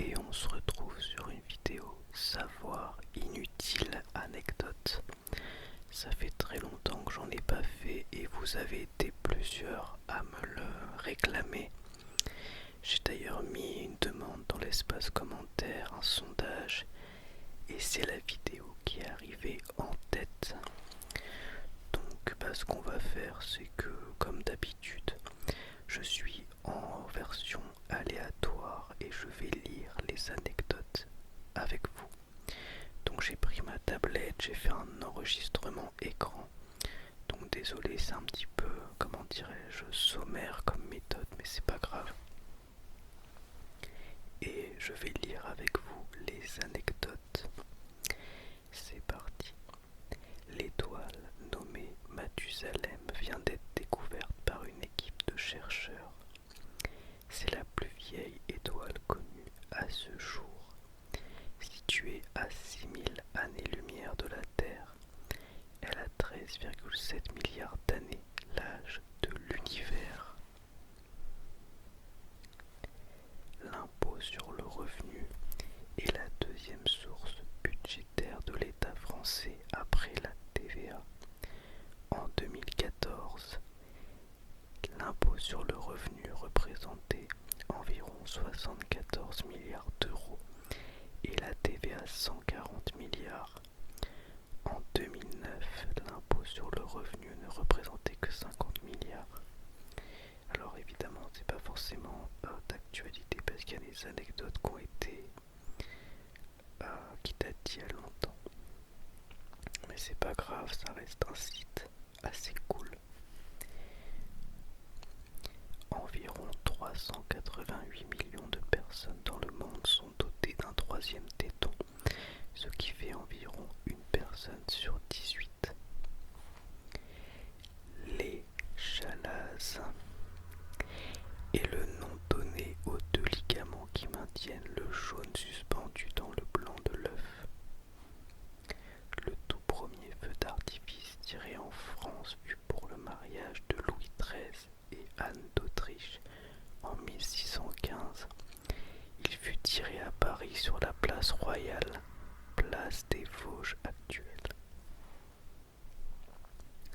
et on se retrouve sur une vidéo savoir inutile anecdote. Ça fait très longtemps que j'en ai pas fait et vous avez été plusieurs à me le réclamer. J'ai d'ailleurs mis une demande dans l'espace commentaire, un sondage, et c'est la vidéo qui est arrivée en tête. Donc ce qu'on va faire, c'est que comme d'habitude, je suis en version aléatoire et je vais lire les anecdotes avec vous. Donc j'ai pris ma tablette, j'ai fait un enregistrement écran. Donc désolé, c'est un petit peu, comment dirais-je, sommaire comme méthode, mais c'est pas grave. Et je vais lire avec vous les anecdotes. C'est parti. L'étoile nommée Mathusalem vient d'être découverte par une équipe de chercheurs. C'est la plus vieille étoile connue à ce jour. Située à 6000 années-lumière de la Terre, elle a 13,7 milliards d'années, l'âge de l'univers. L'impôt sur le revenu est la deuxième source budgétaire de l'État français après la TVA. En 2014, l'impôt sur le revenu représentait environ 74 milliards d'euros et la TVA 140 milliards. En 2009, l'impôt sur le revenu ne représentait que 50 milliards. Alors évidemment, c'est pas forcément d'actualité parce qu'il y a des anecdotes qui ont été qui datent d'il y a longtemps. Mais c'est pas grave, ça reste un site assez cool. Environ 388 millions de personnes dans le monde sont dotées d'un troisième téton, ce qui fait environ une personne sur 18. Les chalases est le nom donné aux deux ligaments qui maintiennent le jaune suspendu dans le blanc de l'œuf. Le tout premier feu d'artifice tiré en France fut pour le mariage de Louis XIII et Anne d'Autriche en 1615. Il fut tiré à Paris sur la place Royale, place des Vosges actuelle.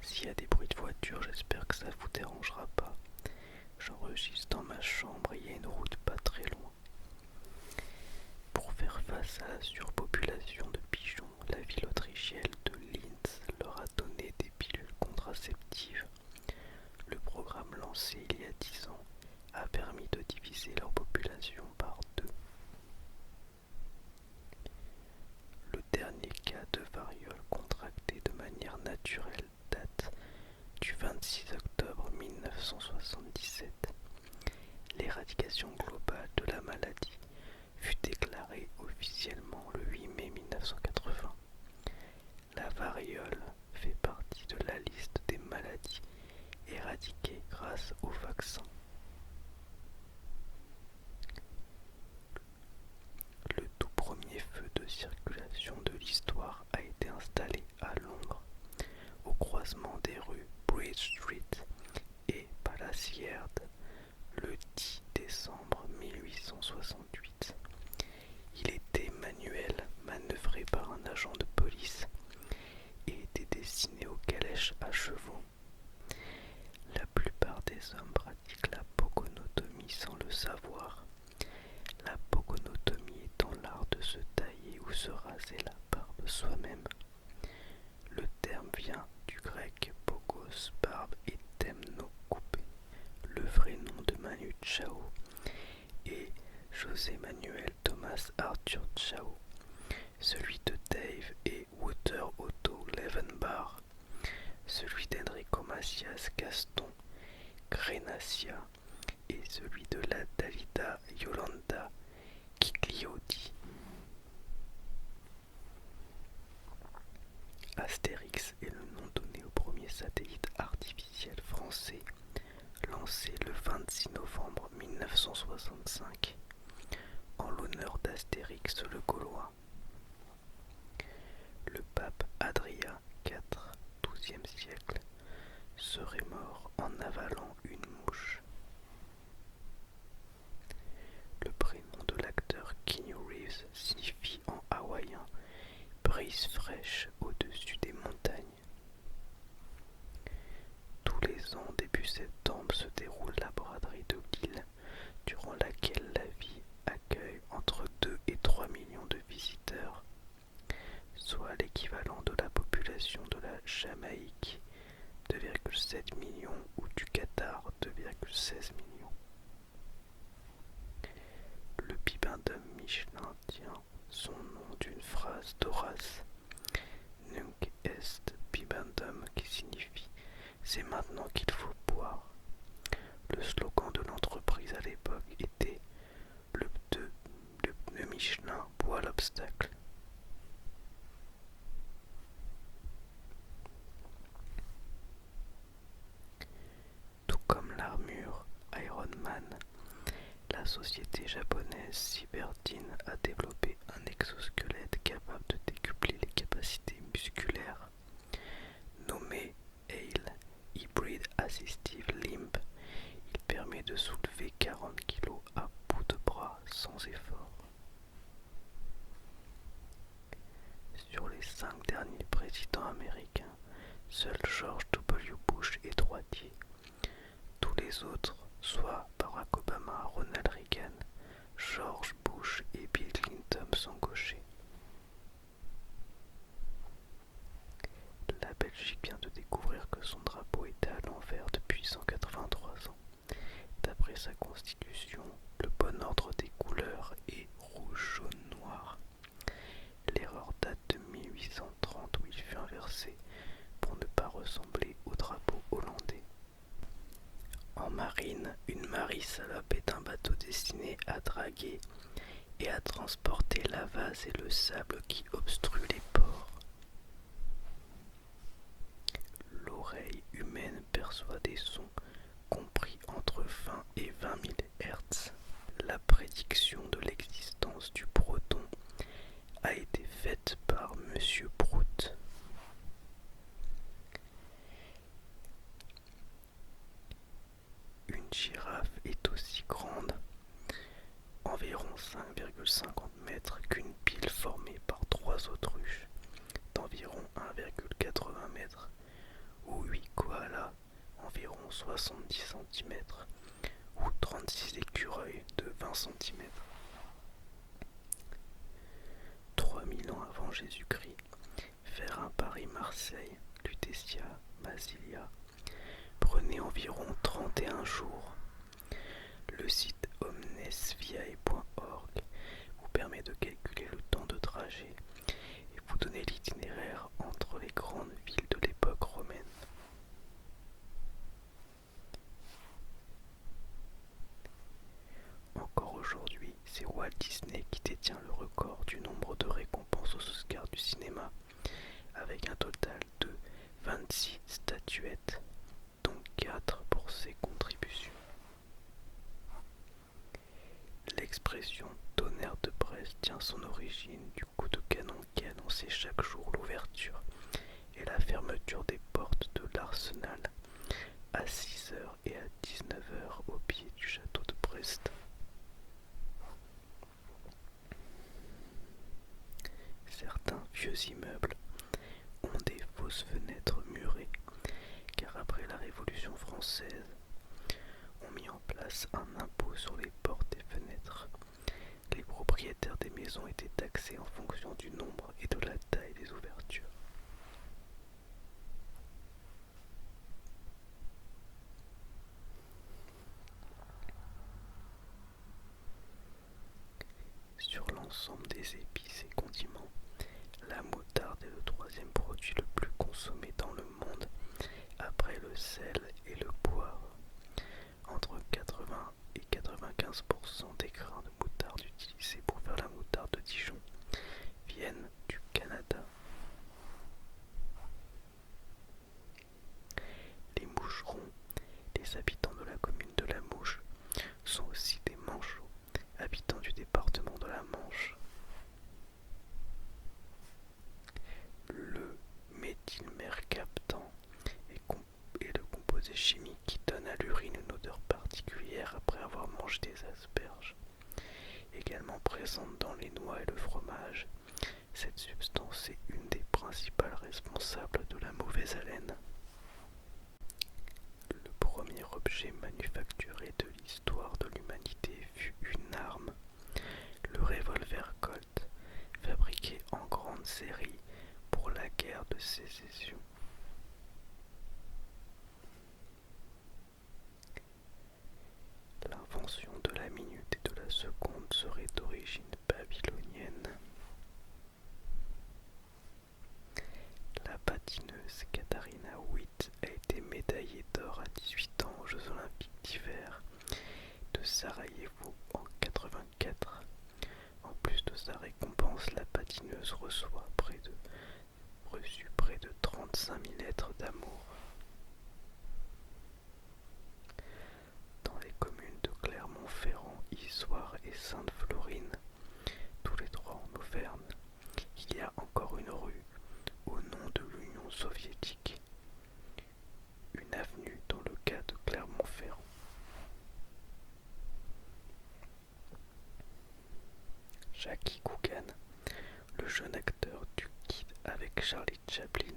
S'il y a des bruits de voiture, j'espère que ça ne vous dérangera pas. J'enregistre dans ma chambre et il y a une route pas très loin. Pour faire face à la surpopulation de pigeons, la ville autrichienne de Linz leur a donné des pilules contraceptives. Le programme lancé il y a 10 ans a permis de diviser leur population par 2. Le dernier cas de variole contracté de manière naturelle date du 26 octobre 1977. L'éradication globale de la maladie fut déclarée officiellement le 8 mai 1980. La variole fait partie de la liste des maladies éradiquées grâce au vaccin. Le tout premier feu de circulation de l'histoire a été installé à Londres, au croisement des rues Bridge Street et Palace Yard, le 10 décembre 1868. Il était manuel, manœuvré par un agent de police et était destiné aux calèches à chevaux. La plupart des hommes pratiquent la pogonotomie sans le savoir. La pogonotomie étant l'art de se tailler ou se raser la barbe soi-même. Le terme vient du grec pogos, barbe, et temno, coupé. Le vrai nom de Manu Chao est José Manuel Thomas Arthur Chao. Celui de Dave et Wouter Otto Levenbar. Celui d'Enrico Macias Gaston Grenacia et celui de la Dalida Yolanda Gigliotti. Astérix est le nom donné au premier satellite artificiel français lancé le 26 novembre 1965 en l'honneur d'Astérix le Gaulois. Le pape Adrien IV, XIIe siècle, serait mort en avalant une mouche. Le prénom de l'acteur Keanu Jamaïque 2,7 millions ou du Qatar 2,16 millions. Le bibendum Michelin tient son nom d'une phrase d'Horace, Nunc est bibendum, qui signifie c'est maintenant qu'il faut boire. Le slogan de l'entreprise à l'époque était le pneu Michelin boit l'obstacle. Tout comme l'armure Iron Man, la société japonaise Cyberdine a développé un exosquelette capable de décupler les capacités musculaires. Nommé HALE, Hybrid Assistive Limb, il permet de soulever 40 kg à bout de bras sans effort. Sur les 5 derniers présidents américains, seul George W. Bush est droitier. Tous les autres, soit Barack Obama, Ronald Reagan, George Bush et Bill Clinton, sont gauchers. La Belgique vient de découvrir que son drapeau était à l'envers depuis 183 ans. D'après sa constitution, le bon ordre des couleurs est rouge, jaune, noir. L'erreur date de 1830 où il fut inversé pour ne pas ressembler au drapeau hollandais. En marine, une marine-salope est un bateau destiné à draguer et à transporter la vase et le sable qui obstruent les ports. L'oreille humaine perçoit des sons compris entre 20 et 20 000 Hz. La prédiction de l'existence du proton a été faite par Monsieur Prout. Une girafe est aussi grande, environ 5,50 mètres, qu'une pile formée par 3 autruches d'environ 1,80 mètres, ou 8 koalas, environ 70 cm, ou 36 écureuils de 20 cm. 3000 ans avant Jésus-Christ, faire un Paris-Marseille, Lutetia, Masilia, prenait environ 31 jours. Le site omnesviae.org vous permet de calculer le temps de trajet et vous donner l'itinéraire entre les grandes villes de l'époque romaine. Encore aujourd'hui, c'est Walt Disney qui détient le record du nombre de récompenses aux Oscars du cinéma, avec un total de 26 statuettes, dont 4 pour ses contributions. L'expression tonnerre de Brest tient son origine du coup de canon qui annonçait chaque jour l'ouverture et la fermeture des portes de l'Arsenal à 6 h et à 19 h au pied du château de Brest. Certains vieux immeubles ont des fausses fenêtres murées, car après la Révolution française, on mis en place un impôt sur les portes et fenêtres. Les propriétaires des maisons étaient taxés en fonction du nombre et de la taille des ouvertures. Sur l'ensemble des épices et condiments, la moutarde est le 3e produit le plus consommé dans le monde, après le sel et le poivre. Entre 80 et 95% des grains de moutarde utilisés pour faire la moutarde de Dijon viennent du Canada. Les moucherons, les habitants de la commune de La Mouche, sont aussi des manchots, habitants du département de la Manche. Le méthylmercaptan est le composé chimique qui donne à l'urine une odeur particulière après avoir mangé des asperges. Également présente dans les noix et le fromage, cette substance est une des principales responsables de la mauvaise haleine. Le premier objet manufacturé de l'histoire de l'humanité fut une arme, le revolver Colt, fabriqué en grande série pour la guerre de sécession. l'assassineuse reçu près de 35 000 lettres d'amour. Dans les communes de Clermont-Ferrand, Issoire et Sainte-Florine, tous les trois en Auvergne, il y a encore une rue au nom de l'Union soviétique, une avenue dans le cas de Clermont-Ferrand. Jackie Coogan, le jeune acteur du Kid avec Charlie Chaplin,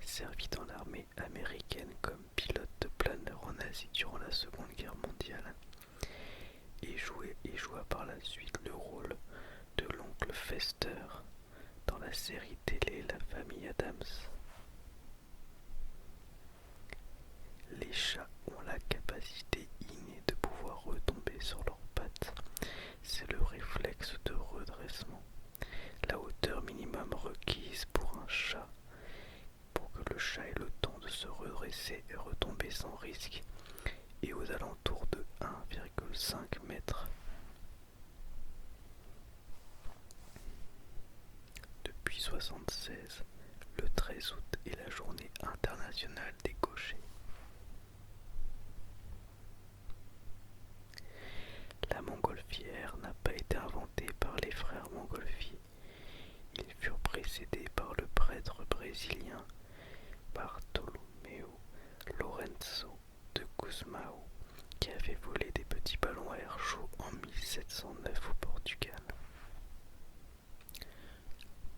servit dans l'armée américaine comme pilote de planeur en Asie durant la Seconde Guerre mondiale et joua par la suite le rôle de l'oncle Fester dans la série télé La Famille Addams. Les chats ont la capacité innée de pouvoir retomber sur leurs pattes. C'est le réflexe de redressement. La hauteur minimum requise pour un chat, pour que le chat ait le temps de se redresser et retomber sans risque, est aux alentours de 1,5 mètres. Depuis 1976, le 13 août est la journée internationale des gauchers. La montgolfière n'a pas été inventée par les frères Montgolfier. Ils furent précédés par le prêtre brésilien Bartolomeu Lourenço de Gusmão, qui avait volé des petits ballons à air chaud en 1709 au Portugal.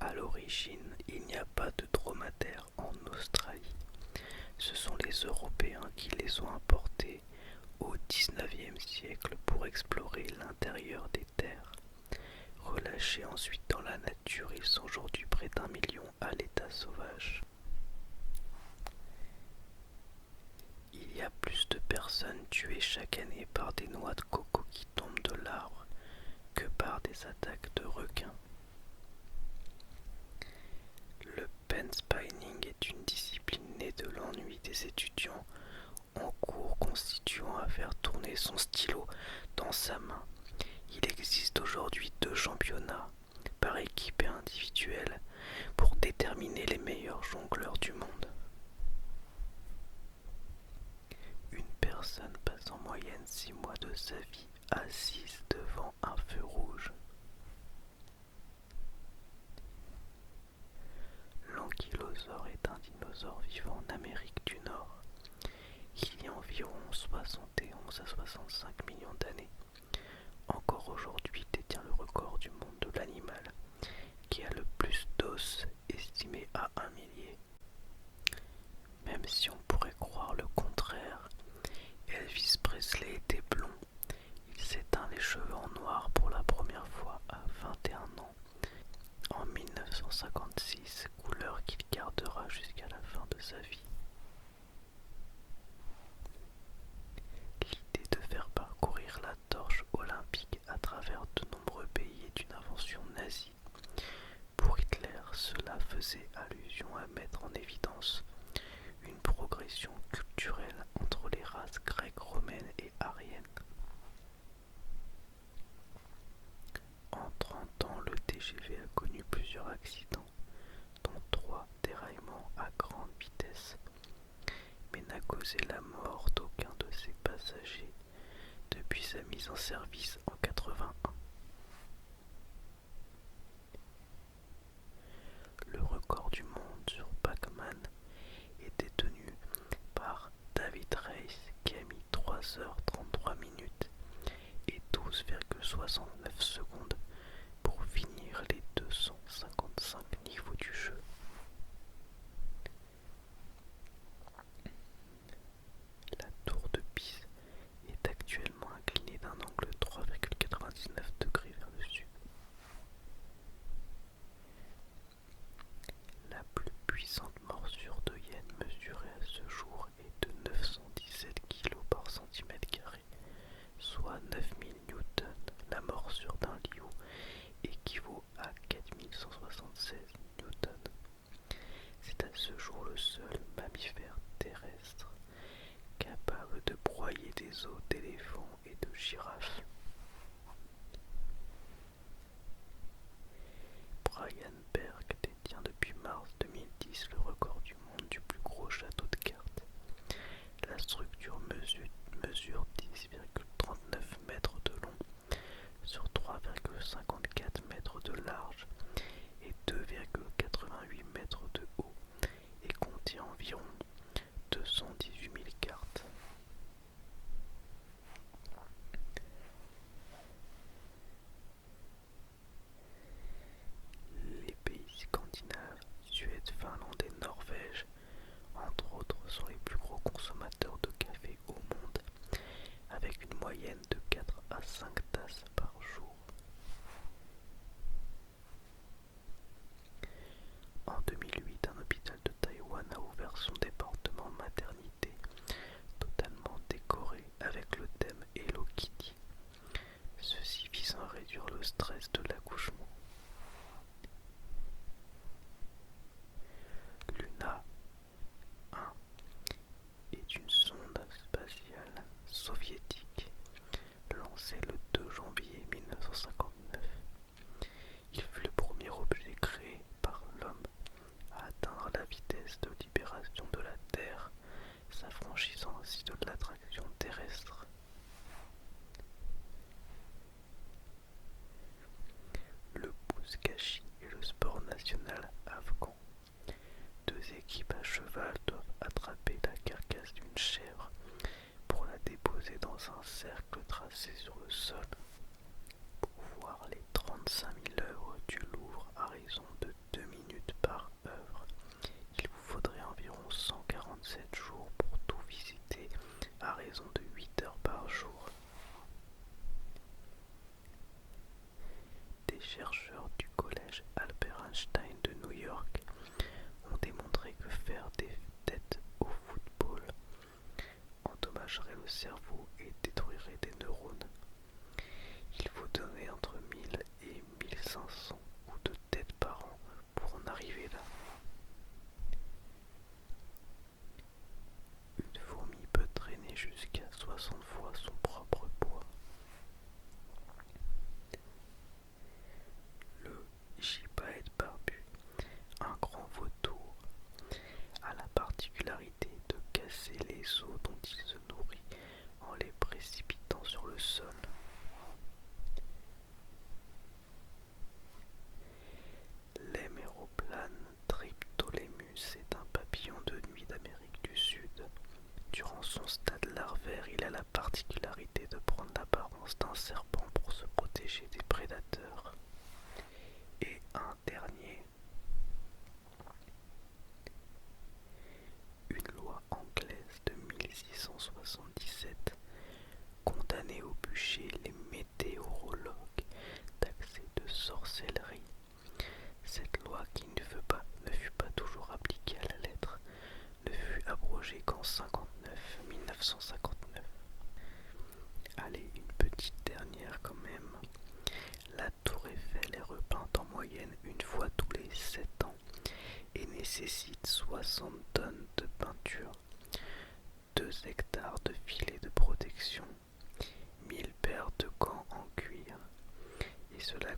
À l'origine, il n'y a pas de dromadaires en Australie. Ce sont les Européens qui les ont importés au XIXe siècle pour explorer l'intérieur des terres. Relâchés ensuite dans la nature, ils sont aujourd'hui près d'1 million à l'état sauvage. Il y a plus de personnes tuées chaque année par des noix de coco qui tombent de l'arbre que par des attaques de requins. Le pen spinning est une discipline née de l'ennui des étudiants en cours constituant à faire tourner son stylo dans sa main. Il existe aujourd'hui 2 championnats, par équipe et individuel, pour déterminer les meilleurs jongleurs du monde. Une personne passe en moyenne 6 mois de sa vie assise devant un feu rouge. L'ankylosaure est un dinosaure vivant en Amérique du Nord. Il y a environ 71 à 65 millions d'années. Encore aujourd'hui, détient le record du monde de l'animal, qui a le plus d'os, estimé à 1 millier. Même si on pourrait croire le contraire, Elvis Presley était blond. Il s'éteint les cheveux en noir pour la première fois à 21 ans, en 1956, couleur qu'il gardera jusqu'à la fin de sa vie. L'idée de faire parcourir la torche olympique à travers de nombreux pays est une invention nazie. Pour Hitler, cela faisait allusion à mettre en évidence une progression culturelle entre les races grecques, romaines et aryennes. En 30 ans, le TGV a connu plusieurs accidents, dont 3 déraillements à grande vitesse, mais n'a causé la mort d'aucun de ses passagers depuis sa mise en service en 81. Le record du monde sur Pac-Man est détenu par David Race qui a mis 3h33 minutes et 12,69 secondes pour finir les 255 niveaux du jeu. La tour de Pise est actuellement inclinée d'un angle 3,5 de large et 2,88 mètres de haut et contient environ 218 000 cartes. Les pays scandinaves, Suède, Finlande et Norvège, entre autres, sont les plus gros consommateurs de café au monde, avec une moyenne de 4 à 5 tasses par jour. En 2008, un hôpital de Taïwan a ouvert son département maternité, totalement décoré avec le thème Hello Kitty, ceci visant à réduire le stress de l'accouchement. Luna 1 est une sonde spatiale soviétique lancée le 2 janvier 1959. Il fut le premier objet créé par l'homme à atteindre la vitesse de libération de la Terre, s'affranchissant ainsi de l'attraction terrestre. Le buzkashi est le sport national afghan. Deux équipes à cheval doivent attraper la carcasse d'une chèvre pour la déposer dans un cercle tracé sur le sol. Pour voir les 35 000 œuvres du Louvre à raison de 2 minutes par œuvre, il vous faudrait environ 147 jours pour tout visiter à raison de 8 heures par jour. Des chercheurs du collège Albert Einstein de New York ont démontré que faire des têtes au football endommagerait le cerveau et détruirait des neurones. Il faut donner entre 1000 et 1500 coups de tête par an pour en arriver là. Une fourmi peut traîner jusqu'à 60 fois son propre poids. Le gypaète barbu, un grand vautour, a la particularité de casser les os dont il se nourrit en les précipitant sur le sol. L'héméroplane Triptolémus est un papillon de nuit d'Amérique du Sud. Durant son stade larvaire, il a la particularité de prendre l'apparence d'un serpent pour se protéger des prédateurs. Et un dernier. Une loi anglaise de 1677 condamnait au bûcher les météorologues taxés de sorcellerie. Cette loi, qui ne fut pas toujours appliquée à la lettre, ne fut abrogée qu'en 1959. Allez, une petite dernière quand même. La tour Eiffel est repeinte en moyenne une fois tous les 7 ans et nécessite 60 tonnes de peinture, 2 hectares de filets de protection, 1000 paires de gants en cuir, et cela